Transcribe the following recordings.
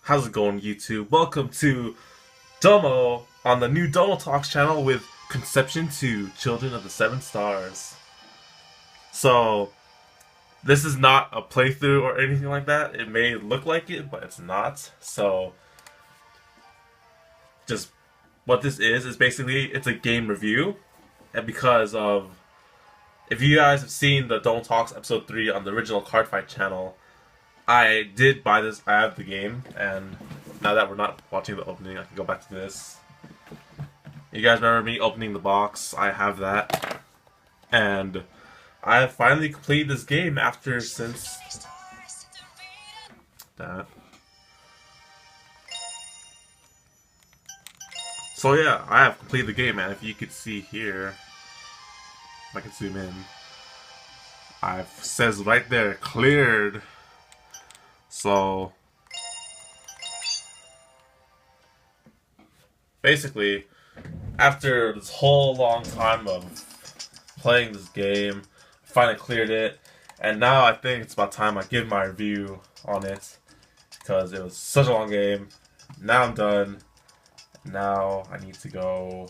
How's it going, YouTube? Welcome to Domo on the new Domo Talks channel with Conception to Children of the Seven Stars. So, this is not a playthrough or anything like that. It may look like it, but it's not. So, just what this is basically it's a game review. And because of, if you guys have seen the Domo Talks episode 3 on the original Card Fight channel, I did buy this. I have the game, and now that we're not watching the opening, I can go back to this. You guys remember me opening the box? I have that, and I have finally completed this game after since that. So yeah, I have completed the game, and if you could see here, if I can zoom in, it says right there, cleared. So basically, after this whole long time of playing this game, I finally cleared it, and now I think it's about time I give my review on it, because it was such a long game. Now I'm done. Now I need to go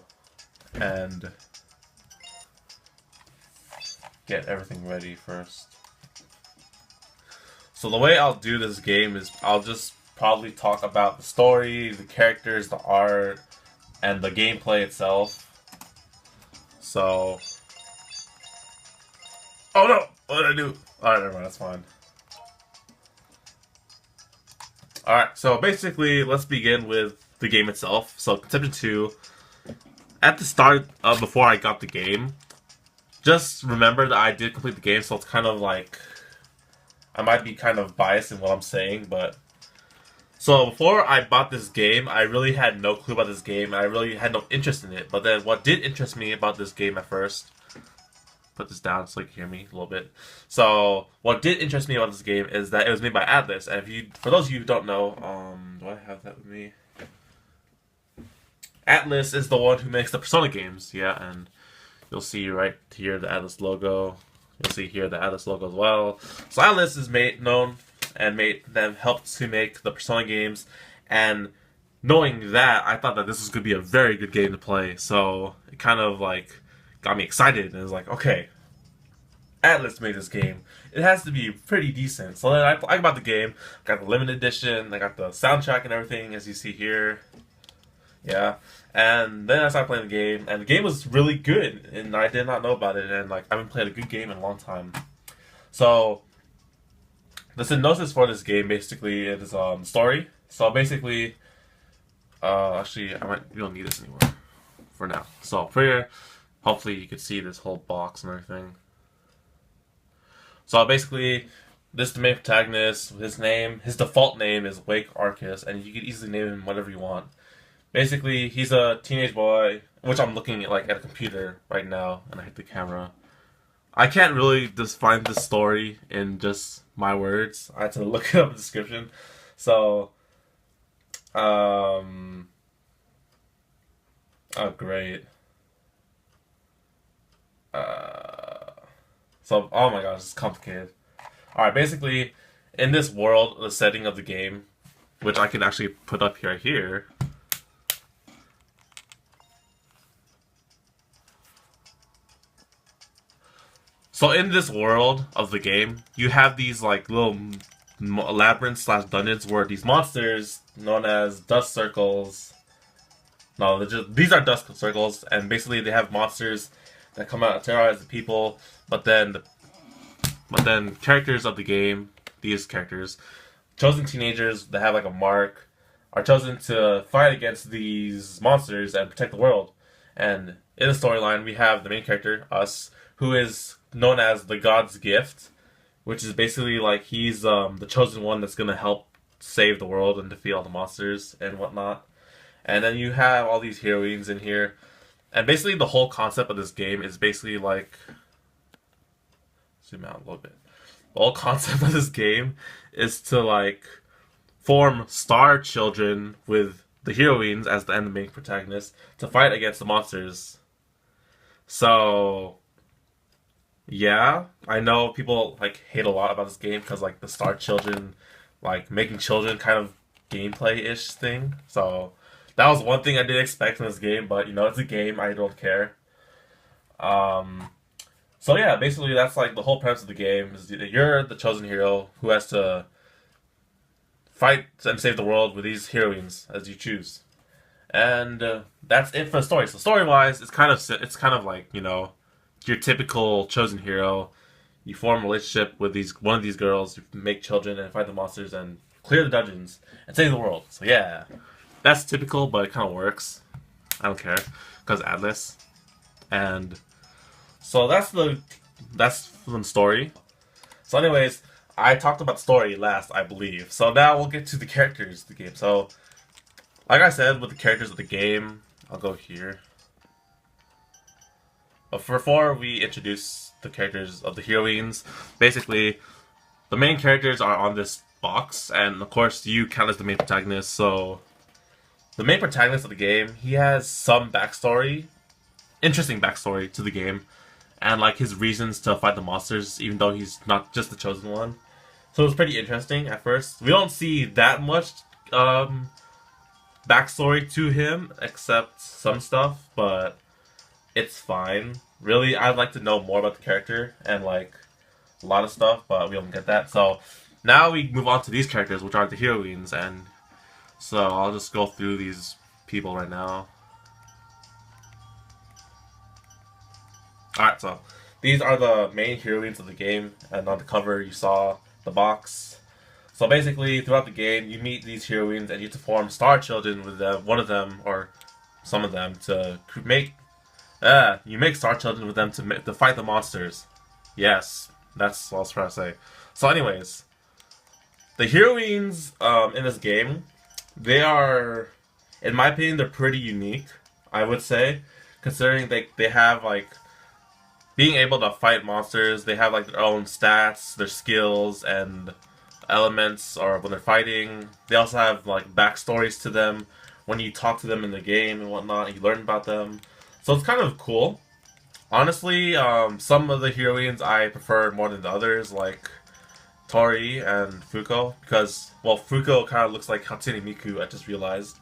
and get everything ready first. So the way I'll do this game is I'll just probably talk about the story, the characters, the art, and the gameplay itself. So... Oh no! What did I do? Alright, never mind, that's fine. Alright, so basically, let's begin with the game itself. So, Conception 2, at the start, before I got the game, just remember that I did complete the game, so it's kind of like... I might be kind of biased in what I'm saying, but... So, before I bought this game, I really had no clue about this game, and I really had no interest in it. But then, what did interest me about this game at first... Put this down so you can hear me a little bit. So, what did interest me about this game is that it was made by Atlas. And if you, for those of you who don't know, do I have that with me? Atlas is the one who makes the Persona games, yeah, and you'll see right here the Atlas logo. You'll see here the Atlas logo as well. So Atlas is known and helped to make the Persona games, and knowing that, I thought that this was going to be a very good game to play. So it kind of like got me excited, and it was like, okay, Atlas made this game. It has to be pretty decent. So then I bought the game, got the limited edition, I got the soundtrack and everything, as you see here. Yeah, and then I started playing the game, and the game was really good, and I did not know about it, and like I haven't played a good game in a long time. So the synopsis for this game basically is story. So basically, actually we don't need this anymore for now. So for here, hopefully you can see this whole box and everything. So basically, this is the main protagonist. His default name is Wake Arcus, and you can easily name him whatever you want. Basically, he's a teenage boy, which I'm looking at like at a computer right now, and I hit the camera. I can't really just find the story in just my words. I had to look up a description. So, oh great. So, oh my gosh, it's complicated. Alright, basically, in this world, the setting of the game, which I can actually put up here. So in this world of the game, you have these like little labyrinths / dungeons where these monsters, known as dust circles, no, these are dust circles, and basically they have monsters that come out and terrorize the people. But then characters of the game, these characters, chosen teenagers that have like a mark, are chosen to fight against these monsters and protect the world. And in the storyline, we have the main character, us, who is known as the God's Gift, which is basically like he's the chosen one that's gonna help save the world and defeat all the monsters and whatnot. And then you have all these heroines in here, and basically the whole concept of this game is basically like, zoom out a little bit. The whole concept of this game is to like form star children with the heroines as the main protagonists to fight against the monsters. So yeah, I know people like hate a lot about this game because like the star children, like making children kind of gameplay-ish thing. So that was one thing I didn't expect in this game, but you know, it's a game, I don't care. Um, so yeah, basically that's like the whole premise of the game is that you're the chosen hero who has to fight and save the world with these heroines as you choose. And that's it for the story. So story-wise, it's kind of like, you know, your typical chosen hero. You form a relationship with these one of these girls, you make children and fight the monsters and clear the dungeons and save the world. So yeah, that's typical, but it kind of works. I don't care because Atlas. And so that's the story. So anyways, I talked about story last, I believe. So now we'll get to the characters of the game. So like I said, with the characters of the game, I'll go here. But before we introduce the characters of the heroines, basically, the main characters are on this box, and of course, you count as the main protagonist. So, the main protagonist of the game, he has some backstory, interesting backstory to the game, and like his reasons to fight the monsters, even though he's not just the chosen one. So it was pretty interesting at first. We don't see that much backstory to him, except some stuff, but it's fine. Really, I'd like to know more about the character and like a lot of stuff, but we don't get that. So now we move on to these characters, which are the heroines, and so I'll just go through these people right now. Alright, so these are the main heroines of the game, and on the cover you saw the box. So basically, throughout the game, you meet these heroines, and you have to form star children with them, one of them or some of them to make. You make star children with them to fight the monsters. Yes, that's what I was trying to say. So, anyways, the heroines in this game, they are, in my opinion, they're pretty unique. I would say, considering they have like being able to fight monsters. They have like their own stats, their skills, and elements, or when they're fighting. They also have like backstories to them when you talk to them in the game and whatnot. You learn about them. So it's kind of cool. Honestly, some of the heroines I prefer more than the others, like Tori and Fuko, because, well, Fuko kind of looks like Hatsune Miku, I just realized.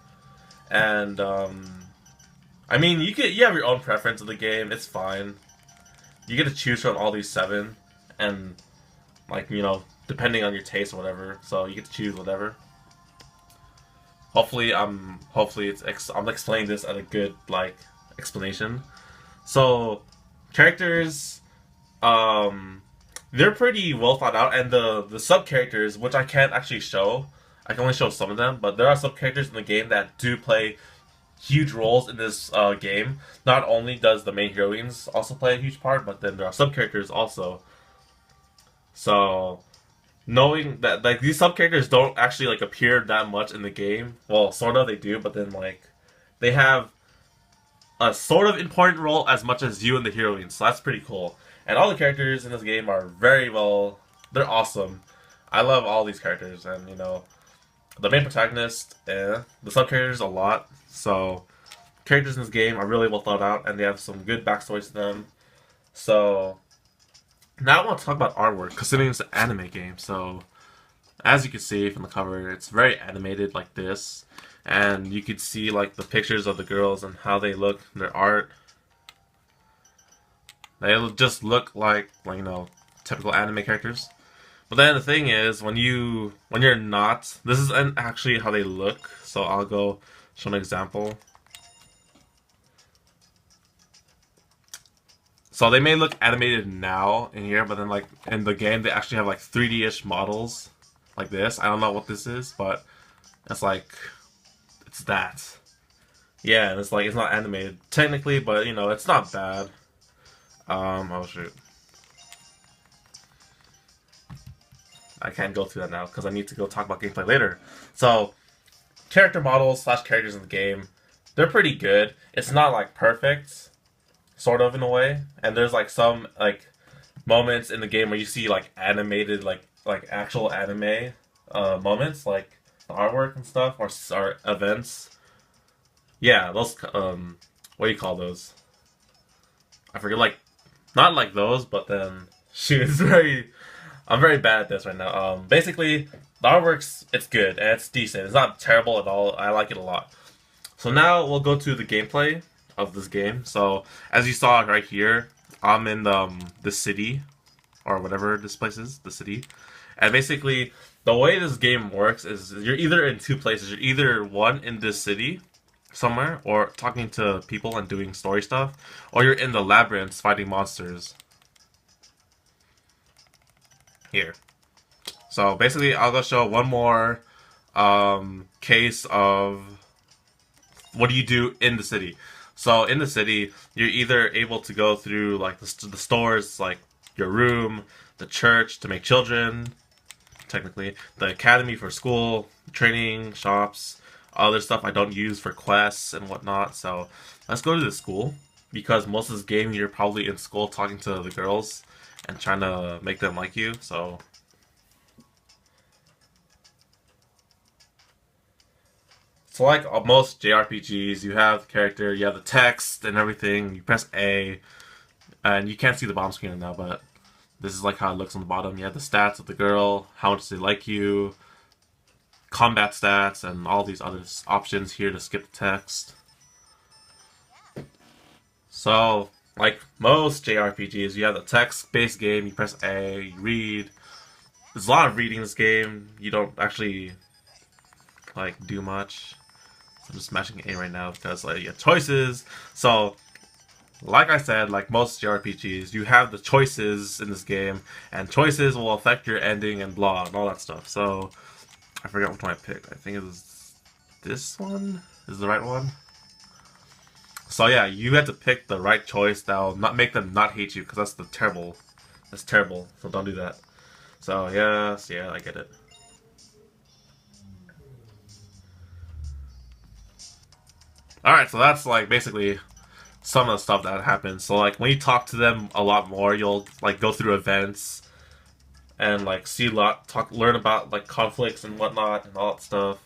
And, I mean, you have your own preference of the game, it's fine. You get to choose from all these 7, and, like, you know, depending on your taste or whatever, so you get to choose whatever. Hopefully, I'm explaining this at a good, like, explanation. So characters, they're pretty well thought out, and the sub characters, which I can't actually show, I can only show some of them, but there are sub characters in the game that do play huge roles in this game. Not only does the main heroines also play a huge part, but then there are sub characters also. So knowing that like these sub characters don't actually like appear that much in the game, well, sort of they do, but then like they have a sort of important role as much as you and the heroines, so that's pretty cool. And all the characters in this game are very well, they're awesome. I love all these characters, and you know, the main protagonist, the sub-characters a lot, so characters in this game are really well thought out, and they have some good backstories to them. So, now I want to talk about artwork, considering it's an anime game, so as you can see from the cover, it's very animated like this. And you could see like the pictures of the girls and how they look, their art. They just look like you know, typical anime characters. But then the thing is, when you're not, this isn't actually how they look. So I'll go show an example. So they may look animated now in here, but then like in the game they actually have like 3D-ish models like this. I don't know what this is, but it's like, it's that. Yeah, and it's like, it's not animated technically, but you know, it's not bad. Oh shoot. I can't go through that now because I need to go talk about gameplay later. So, character models slash characters in the game, they're pretty good. It's not like perfect, sort of in a way. And there's like some like moments in the game where you see like animated like actual anime moments, like the artwork and stuff, or events. Yeah, those what do you call those? I forget, like not like those, but then shoot, I'm very bad at this right now. Basically, The artwork's it's good and it's decent. It's not terrible at all. I like it a lot. So now we'll go to the gameplay of this game. So as you saw right here, I'm in the city or whatever this place is, the city. And basically, the way this game works is you're either in two places. You're either one in this city somewhere, or talking to people and doing story stuff, or you're in the labyrinths fighting monsters. Here. So basically, I'll go show one more case of what do you do in the city. So in the city, you're either able to go through like the stores, like your room, the church to make children, technically, the academy for school, training, shops, other stuff I don't use for quests and whatnot. So let's go to the school, because most of this game you're probably in school talking to the girls and trying to make them like you. So like most JRPGs, you have the character, you have the text and everything. You press A, and you can't see the bottom screen now, but this is like how it looks on the bottom. You have the stats of the girl, how much they like you, combat stats, and all these other options here to skip the text. So, like most JRPGs, you have the text-based game, you press A, you read. There's a lot of reading in this game. You don't actually like do much. I'm just smashing A right now because like you have choices. So like I said, like most JRPGs, you have the choices in this game, and choices will affect your ending and blah and all that stuff. So I forgot which one I picked. I think it was this one is the right one. So yeah, you have to pick the right choice that'll not make them not hate you, because that's terrible. That's terrible. So don't do that. So yes, yeah, I get it. Alright, so that's like basically some of the stuff that happens. So like when you talk to them a lot more, you'll like go through events and like see a lot, learn about like conflicts and whatnot and all that stuff.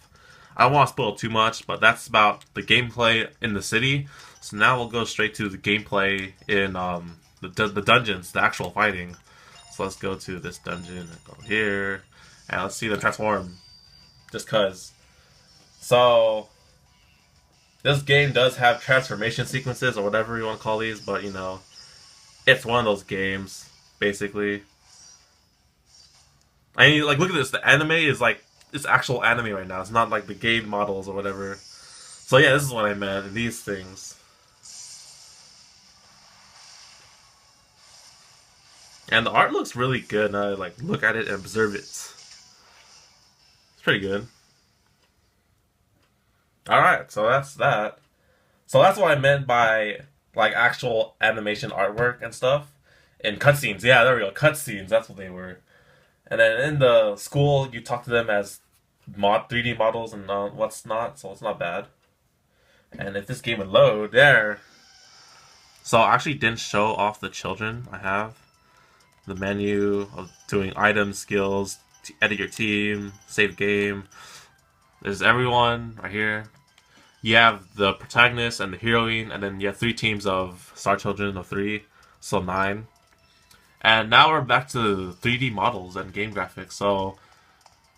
I don't want to spoil too much, but that's about the gameplay in the city. So now we'll go straight to the gameplay in the dungeons, the actual fighting. So let's go to this dungeon and go here, and let's see them transform. Just cause. So this game does have transformation sequences, or whatever you want to call these, but you know, it's one of those games, basically. I mean, like, look at this. The anime is like, it's actual anime right now. It's not like the game models or whatever. So yeah, this is what I meant, these things. And the art looks really good, and I like look at it and observe it. It's pretty good. Alright, so that's that. So that's what I meant by like actual animation artwork and stuff. And cutscenes, yeah, there we go. Cutscenes, that's what they were. And then in the school, you talk to them as 3D models and what's not, so it's not bad. And if this game would load, there. So I actually didn't show off the children I have. The menu of doing items, skills, to edit your team, save game. There's everyone right here. You have the protagonist and the heroine, and then you have 3 teams of star children of 3, so 9. And now we're back to 3D models and game graphics. So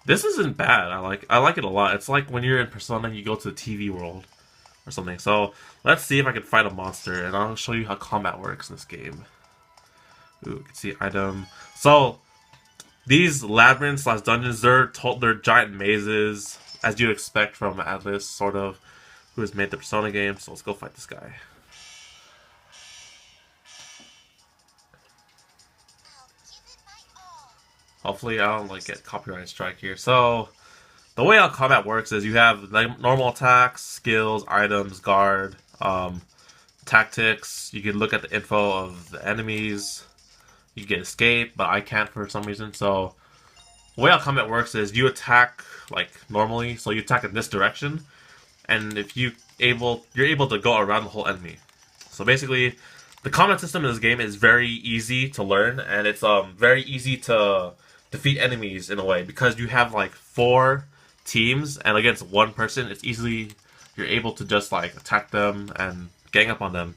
this isn't bad. I like it a lot. It's like when you're in Persona and you go to the TV world or something. So let's see if I can fight a monster, and I'll show you how combat works in this game. Ooh, you can see item. So these labyrinths / dungeons, they're giant mazes, as you'd expect from Atlas, sort of, who has made the Persona game. So let's go fight this guy. Hopefully I don't like get copyright strike here. So the way how combat works is you have like normal attacks, skills, items, guard, tactics. You can look at the info of the enemies. You can escape, but I can't for some reason. So the way how combat works is you attack like normally. So you attack in this direction, and if you're able to go around the whole enemy. So basically, the combat system in this game is very easy to learn, and it's very easy to defeat enemies in a way, because you have like 4 teams, and against one person, you're able to just like attack them and gang up on them.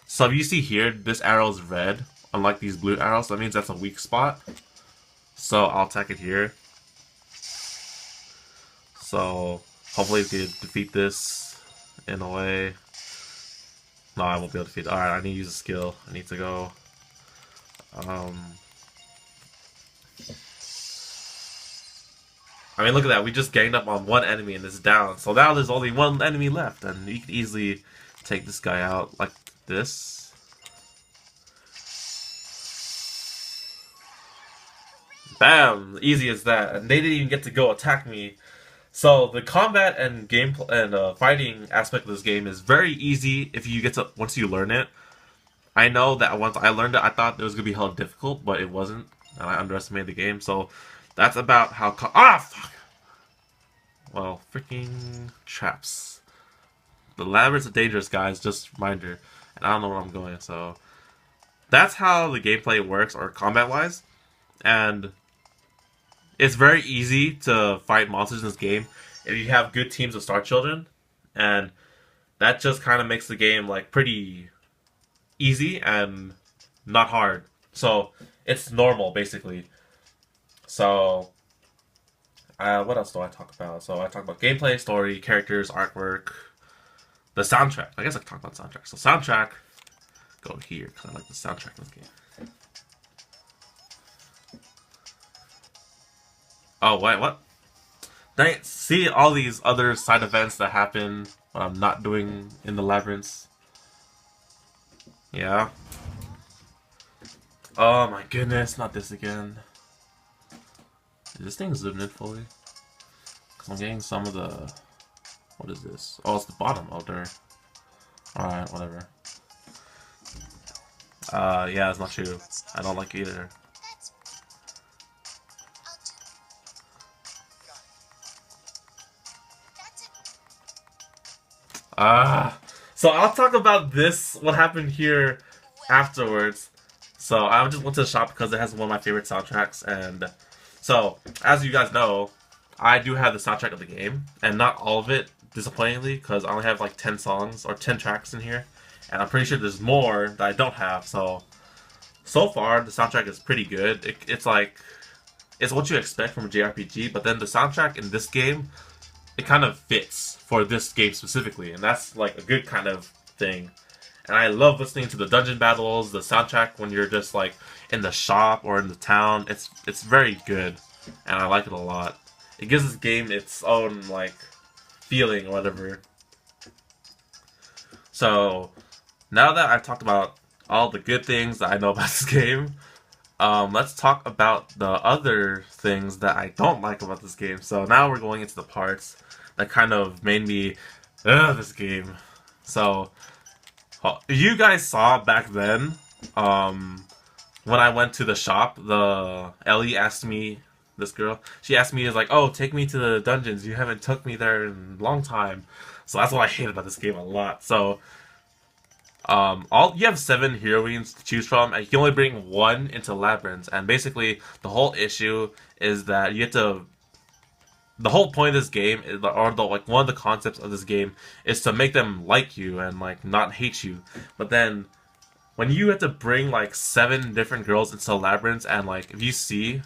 So if you see here, this arrow is red, unlike these blue arrows. So that means that's a weak spot. So I'll attack it here. So hopefully we can defeat this in a way. No, I won't be able to defeat it. Alright, I need to use a skill. I need to go. I mean, look at that. We just ganged up on one enemy and it's down. So now there's only one enemy left, and you can easily take this guy out like this. Bam! Easy as that. And they didn't even get to go attack me. So the combat and gameplay and fighting aspect of this game is very easy if you get to once you learn it. I know that once I learned it, I thought it was gonna be hella difficult, but it wasn't, and I underestimated the game. So that's about how. Fuck! Well, freaking traps. The labyrinths are dangerous, guys. Just reminder, and I don't know where I'm going. So that's how the gameplay works, or combat-wise, and it's very easy to fight monsters in this game if you have good teams of Star Children, and that just kind of makes the game like pretty easy and not hard. So it's normal basically. So what else do I talk about? So I talk about gameplay, story, characters, artwork, the soundtrack. I guess I can talk about soundtrack. So soundtrack, go here because I like the soundtrack in this game. Oh, wait, what? Dang it, see all these other side events that happen when I'm not doing in the labyrinths? Yeah. Oh my goodness, not this again. Is this thing zoomed in fully? Because I'm getting some of the... What is this? Oh, it's the bottom. Oh, there. Alright, whatever. Yeah, it's not true. I don't like it either. So I'll talk about this, what happened here afterwards. So I just went to the shop because it has one of my favorite soundtracks, and so as you guys know, I do have the soundtrack of the game, and not all of it, disappointingly, because I only have like 10 songs or 10 tracks in here, and I'm pretty sure there's more that I don't have. So far the soundtrack is pretty good. It's like it's what you expect from a JRPG, but then the soundtrack in this game, it kind of fits for this game specifically, and that's like a good kind of thing. And I love listening to the dungeon battles, the soundtrack when you're just like in the shop or in the town. It's very good, and I like it a lot. It gives this game its own like feeling or whatever. So now that I've talked about all the good things that I know about this game, let's talk about the other things that I don't like about this game. So now we're going into the parts that kind of made me this game. So you guys saw back then when I went to the shop, Ellie asked me, this girl, she asked me, is like, oh, take me to the dungeons, you haven't took me there in a long time. So that's what I hate about this game a lot. So you have 7 heroines to choose from, and you can only bring 1 into labyrinths. And basically, the whole issue is that you have to. The whole point of this game, like one of the concepts of this game, is to make them like you and like not hate you. But then, when you have to bring like 7 different girls into labyrinths, and like if you see,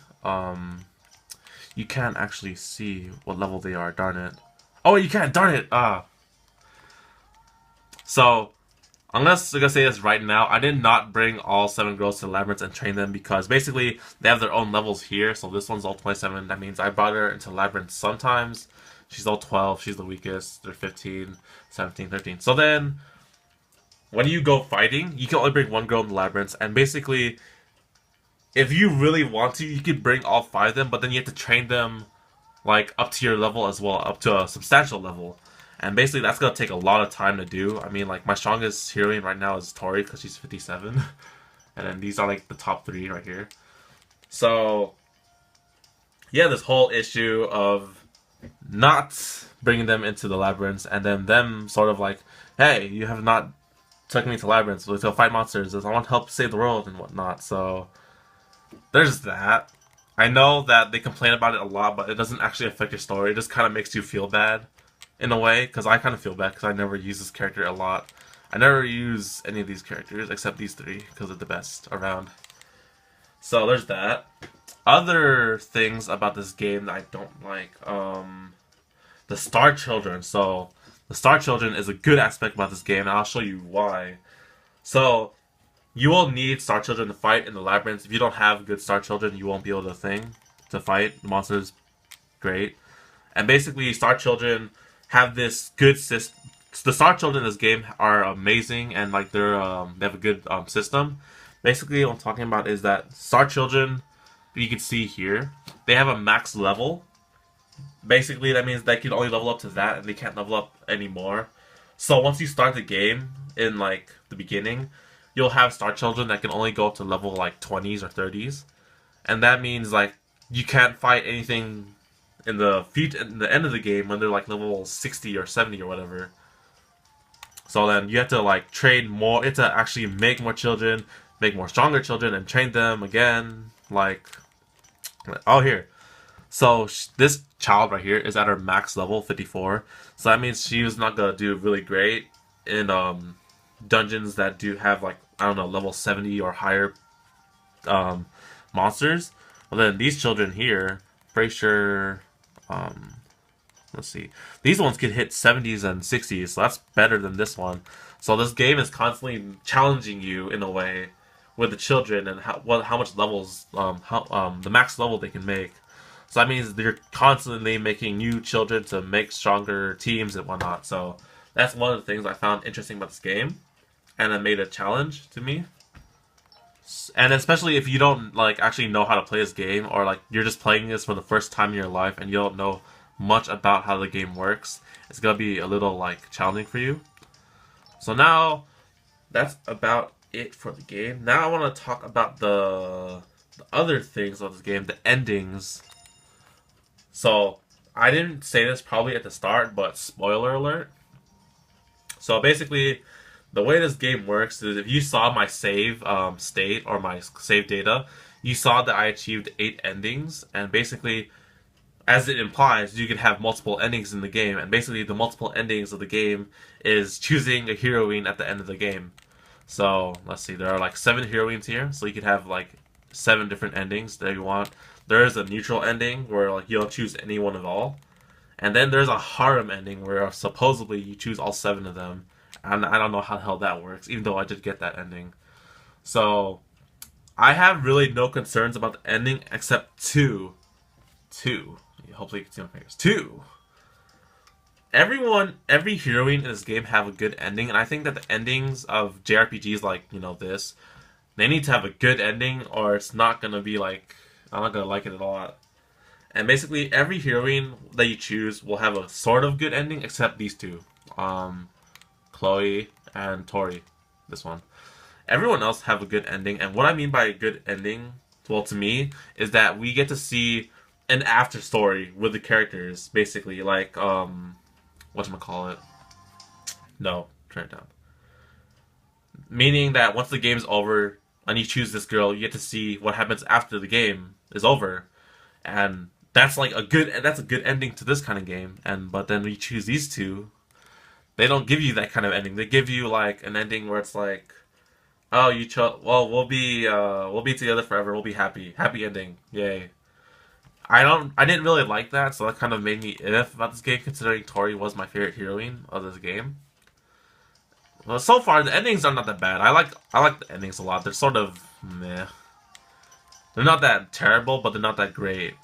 you can't actually see what level they are. Darn it! Oh, you can't. Darn it! So. I'm gonna say this right now, I did not bring all 7 girls to the labyrinths and train them because basically they have their own levels here. So this one's all 27. That means I brought her into labyrinths sometimes. She's all 12. She's the weakest. They're 15, 17, 13. So then when you go fighting, you can only bring 1 girl in the labyrinths. And basically, if you really want to, you could bring all 5 of them. But then you have to train them like up to your level as well, up to a substantial level. And basically, that's going to take a lot of time to do. I mean, like, my strongest heroine right now is Tori, because she's 57. And then these are, like, the top 3 right here. So, yeah, this whole issue of not bringing them into the labyrinths, and then them sort of like, hey, you have not taken me to labyrinths to fight monsters. I want to help save the world and whatnot. So, there's that. I know that they complain about it a lot, but it doesn't actually affect your story. It just kind of makes you feel bad. In a way, because I kind of feel bad because I never use this character a lot. I never use any of these characters except these 3 because they're the best around. So there's that. Other things about this game that I don't like. the Star Children. So the Star Children is a good aspect about this game, and I'll show you why. So you will need Star Children to fight in the labyrinth. If you don't have good Star Children, you won't be able to fight the monsters. Great. And basically, Star Children have this good system. The Star Children in this game are amazing, and like they have a good system. Basically, what I'm talking about is that Star Children, you can see here, they have a max level. Basically, that means they can only level up to that, and they can't level up anymore. So once you start the game in like the beginning, you'll have Star Children that can only go up to level like 20s or 30s, and that means like you can't fight anything in the end of the game when they're like level 60 or 70 or whatever. So then you have to like train more. You have to actually make more children, make more stronger children, and train them again. Like, oh here. So this child right here is at her max level 54. So that means she was not gonna do really great in dungeons that do have like, I don't know, level 70 or higher monsters. Well then these children here, pretty sure let's see, these ones can hit 70s and 60s, so that's better than this one. So this game is constantly challenging you in a way with the children and how much levels the max level they can make. So that means they're constantly making new children to make stronger teams and whatnot. So that's one of the things I found interesting about this game, and it made a challenge to me. And especially if you don't like actually know how to play this game, or like you're just playing this for the first time in your life and you don't know much about how the game works, it's gonna be a little like challenging for you. So now that's about it for the game. Now I want to talk about the other things of this game, the endings. So I didn't say this probably at the start, but spoiler alert. So basically, the way this game works is if you saw my save state or my save data, you saw that I achieved 8 endings, and basically, as it implies, you can have multiple endings in the game, and basically the multiple endings of the game is choosing a heroine at the end of the game. So let's see, there are like 7 heroines here, so you could have like 7 different endings that you want. There is a neutral ending where like you don't choose any one at all, and then there's a harem ending where supposedly you choose all 7 of them. And I don't know how the hell that works, even though I did get that ending. So I have really no concerns about the ending except two. Hopefully you can see my fingers. 2. Every heroine in this game have a good ending, and I think that the endings of JRPGs like, you know, this, they need to have a good ending, or it's not gonna be like, I'm not gonna like it at all. And basically, every heroine that you choose will have a sort of good ending, except these 2. Chloe and Tori, this one. Everyone else have a good ending, and what I mean by a good ending, well, to me, is that we get to see an after story with the characters, basically, like, whatchamacallit? No, turn it down. Meaning that once the game's over, and you choose this girl, you get to see what happens after the game is over, and that's like a good ending to this kind of game. But then we choose these 2. They don't give you that kind of ending. They give you like an ending where it's like, oh, you chose. Well, we'll be together forever. We'll be happy. Happy ending. Yay. I didn't really like that, so that kind of made me iff about this game, considering Tori was my favorite heroine of this game. Well, so far the endings are not that bad. I like the endings a lot. They're sort of meh. They're not that terrible, but they're not that great.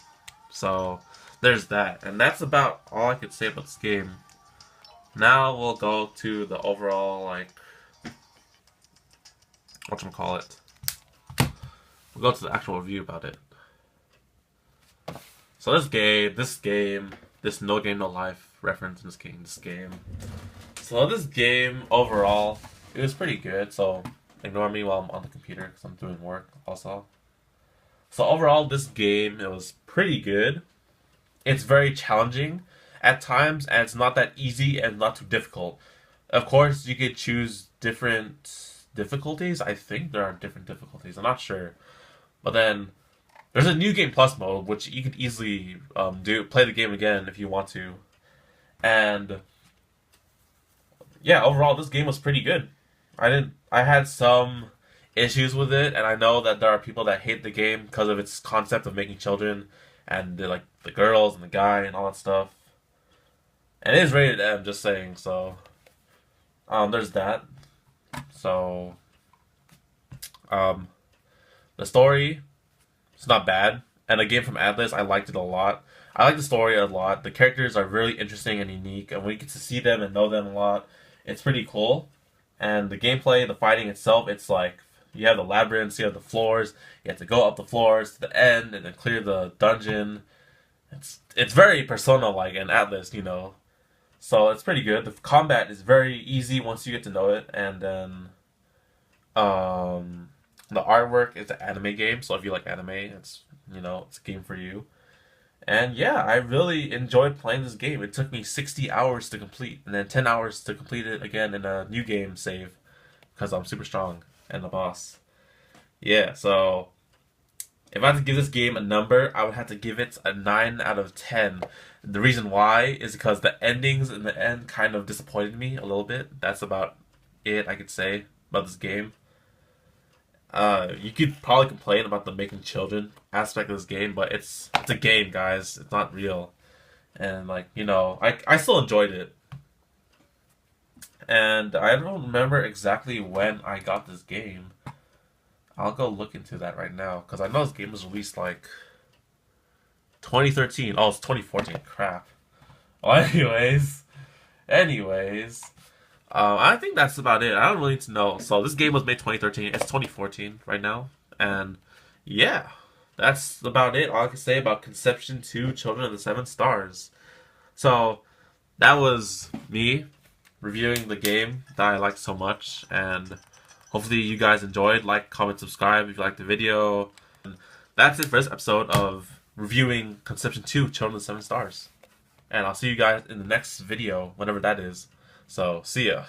So there's that, and that's about all I could say about this game. Now we'll go to the overall, like, whatchamacallit. We'll go to the actual review about it. So this No Game, No Life reference in this game. So this game, overall, it was pretty good, so ignore me while I'm on the computer, because I'm doing work, also. So overall, this game, it was pretty good. It's very challenging at times, and it's not that easy and not too difficult. Of course, you could choose different difficulties. I think there are different difficulties. I'm not sure. But then, there's a New Game Plus mode, which you could easily play the game again if you want to. And, yeah, overall, this game was pretty good. I had some issues with it, and I know that there are people that hate the game because of its concept of making children, and like the girls and the guy and all that stuff. And it is rated M, just saying. So there's that. So um, the story it's not bad, and a game from Atlas, I liked it a lot. I like the story a lot. The characters are really interesting and unique, and we get to see them and know them a lot. It's pretty cool. And the gameplay, the fighting itself, it's like you have the labyrinths, you have the floors, you have to go up the floors to the end and then clear the dungeon. It's very Persona like in Atlas, you know. So it's pretty good. The combat is very easy once you get to know it, and then um, the artwork is an anime game. So if you like anime, it's a game for you. And yeah, I really enjoyed playing this game. It took me 60 hours to complete, and then 10 hours to complete it again in a new game save because I'm super strong and the boss. Yeah, so if I had to give this game a number, I would have to give it a 9 out of 10. The reason why is because the endings in the end kind of disappointed me a little bit. That's about it I could say about this game. You could probably complain about the making children aspect of this game, but it's a game, guys. It's not real. And like, I still enjoyed it. And I don't remember exactly when I got this game. I'll go look into that right now because I know this game was released like 2013. Oh, it's 2014. Crap. Well, anyways, I think that's about it. I don't really need to know. So this game was made 2013. It's 2014 right now, and yeah, that's about it. All I can say about Conception 2: Children of the Seven Stars. So that was me reviewing the game that I liked so much, and hopefully you guys enjoyed. Like, comment, subscribe if you liked the video. And that's it for this episode of reviewing Conception 2: Children of the Seven Stars. And I'll see you guys in the next video, whenever that is. So, see ya.